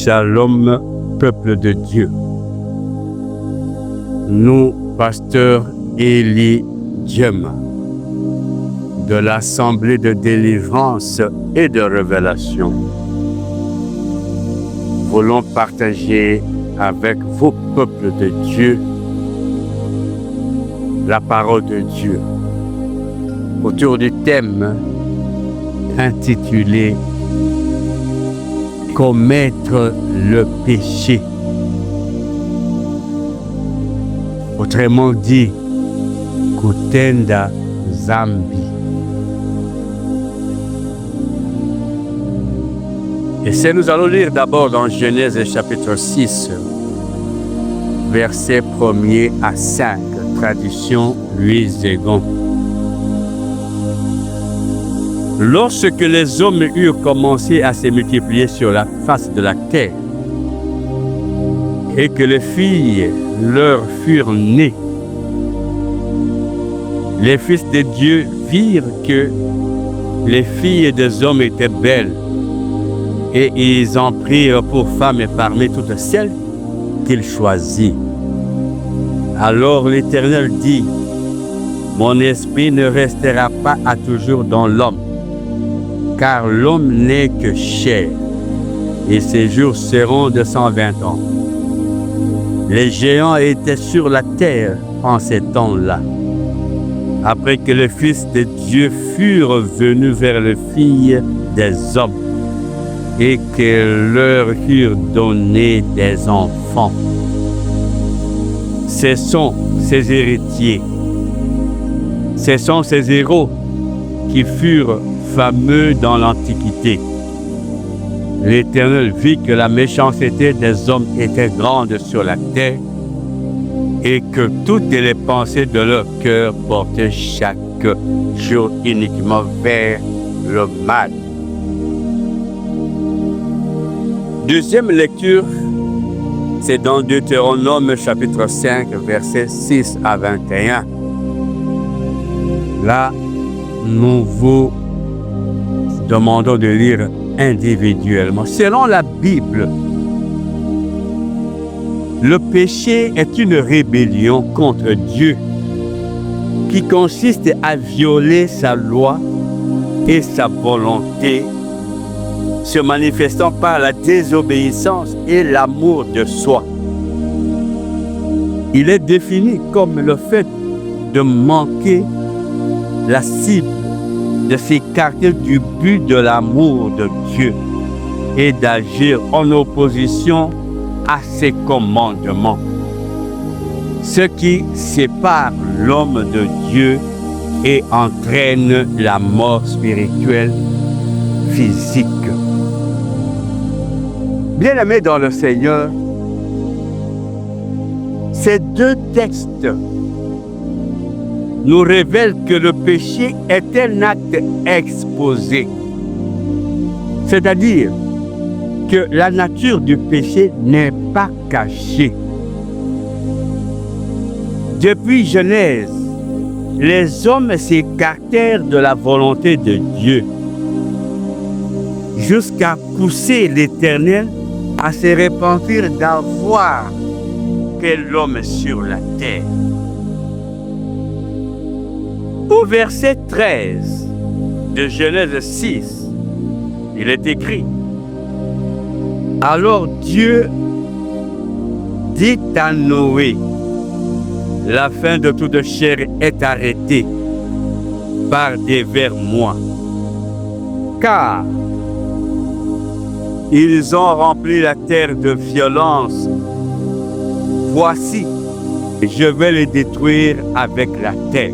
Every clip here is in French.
Shalom, peuple de Dieu. Nous, pasteur Élie Diema, de l'Assemblée de délivrance et de révélation, voulons partager avec vos peuples de Dieu la parole de Dieu autour du thème intitulé « Commettre le péché ». Autrement dit, Kutenda Zambi. Et c'est nous allons lire d'abord dans Genèse chapitre 6, versets 1er à 5, traduction Louis Zegon. Lorsque les hommes eurent commencé à se multiplier sur la face de la terre, et que les filles leur furent nées, les fils de Dieu virent que les filles des hommes étaient belles, et ils en prirent pour femmes parmi toutes celles qu'ils choisirent. Alors l'Éternel dit, « Mon esprit ne restera pas à toujours dans l'homme, car l'homme n'est que chair, et ses jours seront de 120 ans. » Les géants étaient sur la terre en ces temps-là, après que les fils de Dieu furent venus vers les filles des hommes, et que leur furent donnés des enfants. Ce sont ces héritiers, ce sont ces héros qui furent fameux dans l'Antiquité. L'Éternel vit que la méchanceté des hommes était grande sur la terre et que toutes les pensées de leur cœur portaient chaque jour uniquement vers le mal. Deuxième lecture, c'est dans Deutéronome chapitre 5, versets 6 à 21. Là, nous vous demandons de lire individuellement. Selon la Bible, le péché est une rébellion contre Dieu qui consiste à violer sa loi et sa volonté, se manifestant par la désobéissance et l'amour de soi. Il est défini comme le fait de manquer la cible, de s'écarter du but de l'amour de Dieu et d'agir en opposition à ses commandements. Ce qui sépare l'homme de Dieu et entraîne la mort spirituelle, physique. Bien-aimés dans le Seigneur, ces deux textes nous révèlent que le péché est un acte exposé. C'est-à-dire que la nature du péché n'est pas cachée. Depuis Genèse, les hommes s'écartèrent de la volonté de Dieu jusqu'à pousser l'Éternel à se repentir d'avoir fait l'homme sur la terre. Au verset 13 de Genèse 6, il est écrit, « Alors Dieu dit à Noé, la fin de toute chair est arrêtée par devers moi, car ils ont rempli la terre de violence. Voici, je vais les détruire avec la terre. »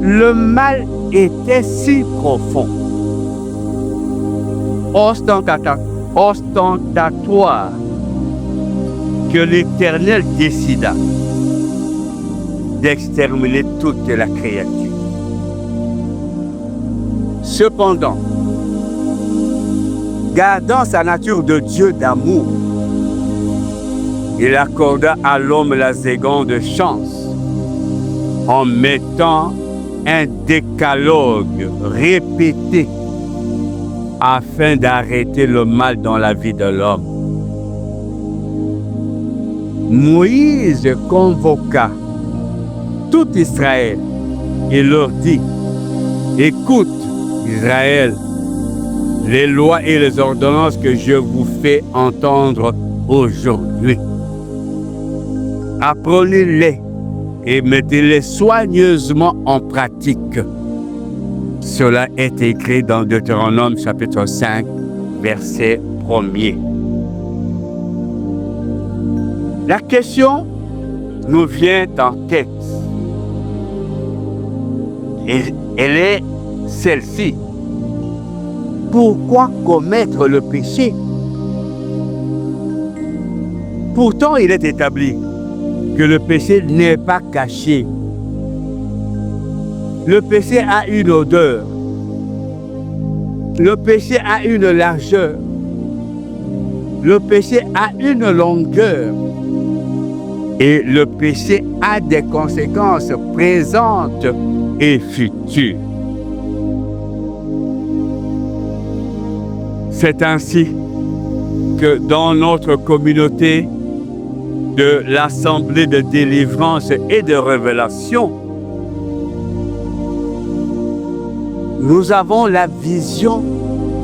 Le mal était si profond, ostentatoire, que l'Éternel décida d'exterminer toute la créature. Cependant, gardant sa nature de Dieu d'amour, il accorda à l'homme la seconde chance en mettant un décalogue répété afin d'arrêter le mal dans la vie de l'homme. Moïse convoqua tout Israël et leur dit, écoute Israël, les lois et les ordonnances que je vous fais entendre aujourd'hui. Apprenez-les et mettez-les soigneusement en pratique. Cela est écrit dans Deutéronome chapitre 5, verset 1er. La question nous vient en tête. Et elle est celle-ci. Pourquoi commettre le péché? Pourtant, il est établi que le péché n'est pas caché. Le péché a une odeur. Le péché a une largeur. Le péché a une longueur. Et le péché a des conséquences présentes et futures. C'est ainsi que dans notre communauté de l'Assemblée de délivrance et de révélation, nous avons la vision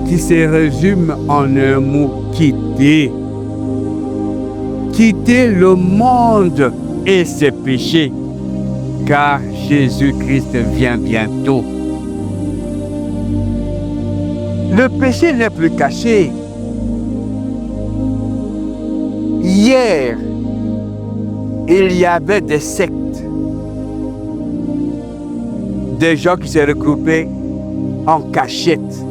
qui se résume en un mot, quitter. Quitter le monde et ses péchés, car Jésus-Christ vient bientôt. Le péché n'est plus caché. Hier, il y avait des sectes, des gens qui se regroupaient en cachette.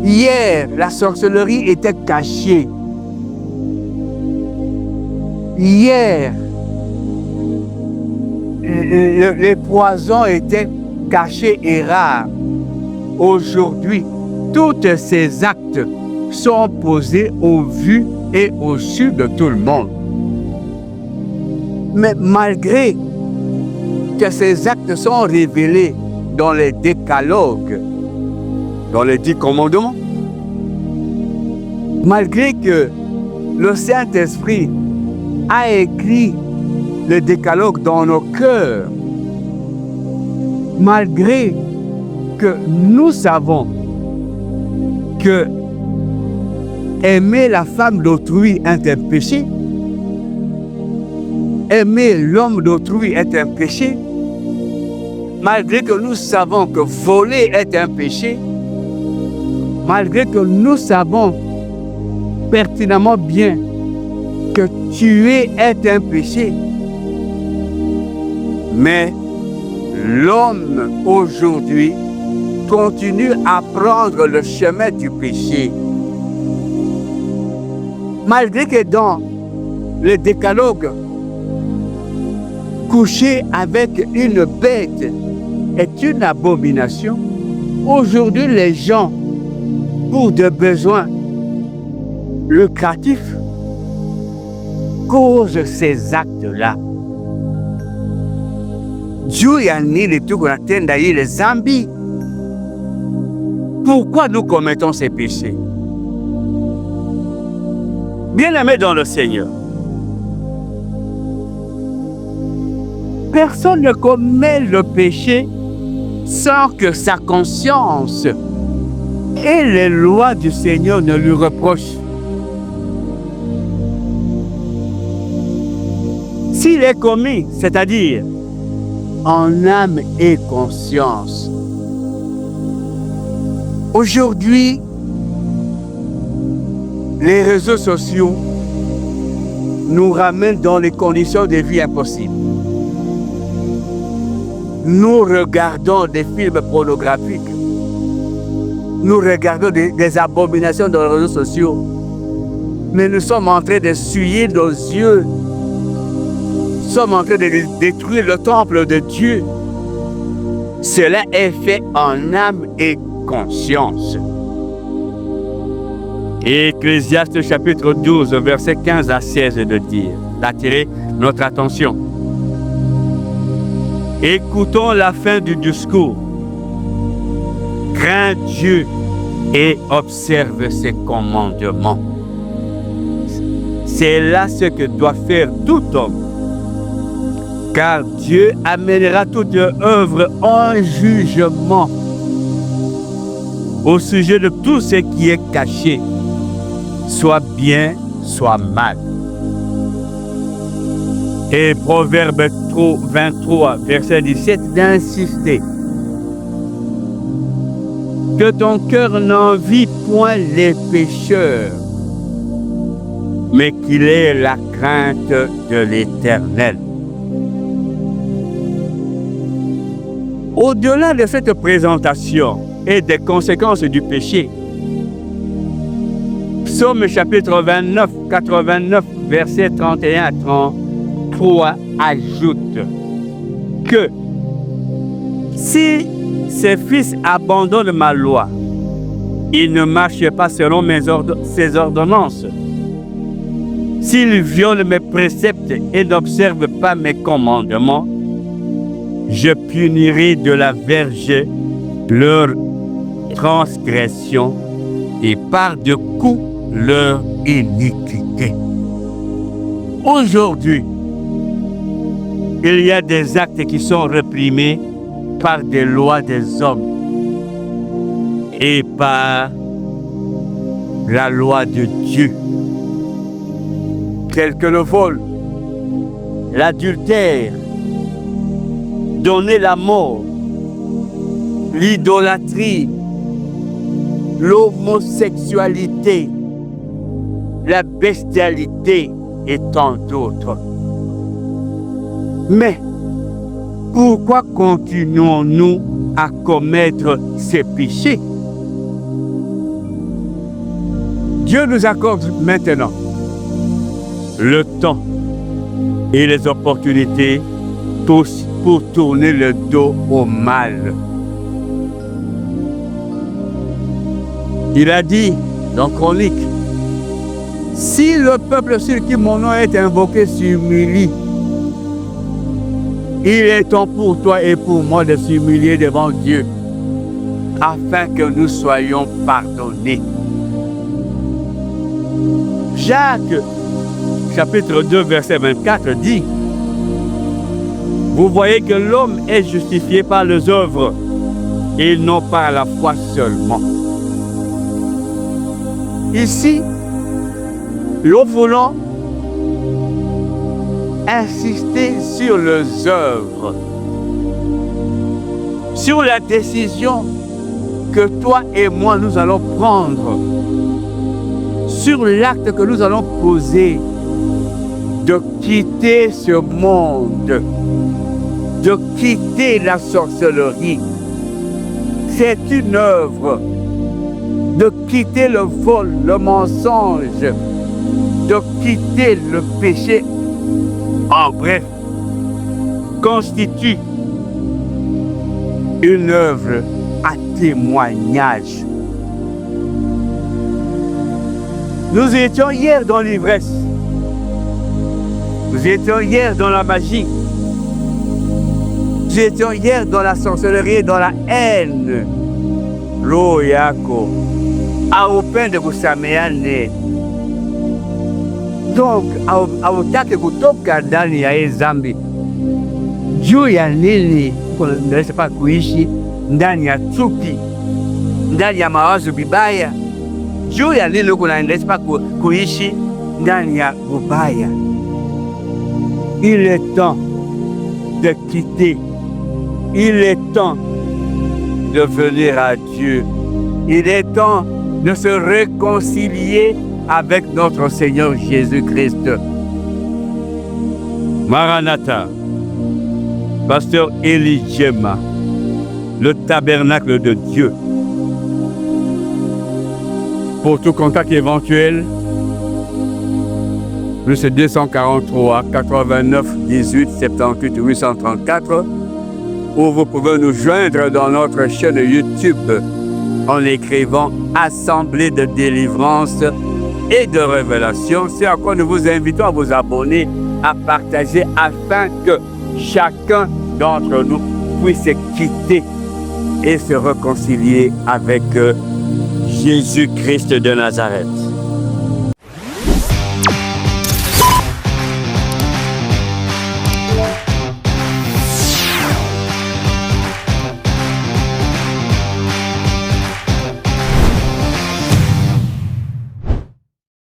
Hier, la sorcellerie était cachée. Hier, les poisons étaient cachés et rares. Aujourd'hui, tous ces actes sont posés au vu et au su de tout le monde. Mais malgré que ces actes sont révélés dans les décalogues, dans les 10 commandements, malgré que le Saint-Esprit a écrit le décalogue dans nos cœurs, malgré que nous savons que aimer la femme d'autrui est un péché, aimer l'homme d'autrui est un péché, malgré que nous savons que voler est un péché, malgré que nous savons pertinemment bien que tuer est un péché, mais l'homme aujourd'hui continue à prendre le chemin du péché. Malgré que dans le décalogue, coucher avec une bête est une abomination, aujourd'hui les gens, pour des besoins lucratifs, causent ces actes-là. Dieu y a ni les tout les zambis. Pourquoi nous commettons ces péchés? Bien-aimés dans le Seigneur, personne ne commet le péché sans que sa conscience et les lois du Seigneur ne lui reprochent. S'il est commis, c'est-à-dire en âme et conscience. Aujourd'hui, les réseaux sociaux nous ramènent dans les conditions de vie impossibles. Nous regardons des films pornographiques. Nous regardons des abominations dans les réseaux sociaux. Mais nous sommes en train de souiller nos yeux. Nous sommes en train de détruire le temple de Dieu. Cela est fait en âme et conscience. Et Ecclésiaste chapitre 12, versets 15 à 16 de dire, d'attirer notre attention. Écoutons la fin du discours. crains Dieu et observe ses commandements. C'est là ce que doit faire tout homme. Car Dieu amènera toute œuvre en jugement au sujet de tout ce qui est caché, soit bien, soit mal. Et Proverbe 23, verset 17, d'insister. Que ton cœur n'envie point les pécheurs, mais qu'il ait la crainte de l'Éternel. Au-delà de cette présentation et des conséquences du péché, Psaume chapitre 29, 89, versets 31 à 33 ajoute que si ses fils abandonnent ma loi, ils ne marchent pas selon ses ordonnances. S'ils violent mes préceptes et n'observent pas mes commandements, je punirai de la verge leur transgression et par de coups leur iniquité. Aujourd'hui, il y a des actes qui sont réprimés par des lois des hommes et par la loi de Dieu, tels que le vol, l'adultère, donner la mort, l'idolâtrie, l'homosexualité, la bestialité et tant d'autres. Mais pourquoi continuons-nous à commettre ces péchés? Dieu nous accorde maintenant le temps et les opportunités pour tourner le dos au mal. Il a dit dans Chronique, si le peuple sur qui mon nom est invoqué s'humilie, il est temps pour toi et pour moi de s'humilier devant Dieu, afin que nous soyons pardonnés. Jacques, chapitre 2, verset 24 dit, vous voyez que l'homme est justifié par les œuvres et non par la foi seulement. Ici, nous voulons insister sur les œuvres, sur la décision que toi et moi nous allons prendre, sur l'acte que nous allons poser de quitter ce monde, de quitter la sorcellerie. C'est une œuvre de quitter le vol, le mensonge, de quitter le péché. En bref, constitue une œuvre à témoignage. Nous étions hier dans l'ivresse. Nous étions hier dans la magie. Nous étions hier dans la sorcellerie, dans la haine. Lo yako. Aupende kusameane. Donc, hautaki kutoka ndani ya hii dhambi. Juu ya nini unaweza pa kuishi ndani ya chuki, ndani ya mawazo vibaya? Juu ya nini unaweza pa kuishi ndani ya ubaya? Il est temps de quitter. Il est temps de venir à Dieu. Il est temps de se réconcilier avec notre Seigneur Jésus-Christ. Maranatha, Pasteur Élie Djema, le tabernacle de Dieu. Pour tout contact éventuel, plus 243 89 18 78 834, ou vous pouvez nous joindre dans notre chaîne YouTube en écrivant Assemblée de délivrance et de révélation. C'est à quoi nous vous invitons à vous abonner, à partager, afin que chacun d'entre nous puisse quitter et se réconcilier avec Jésus-Christ de Nazareth.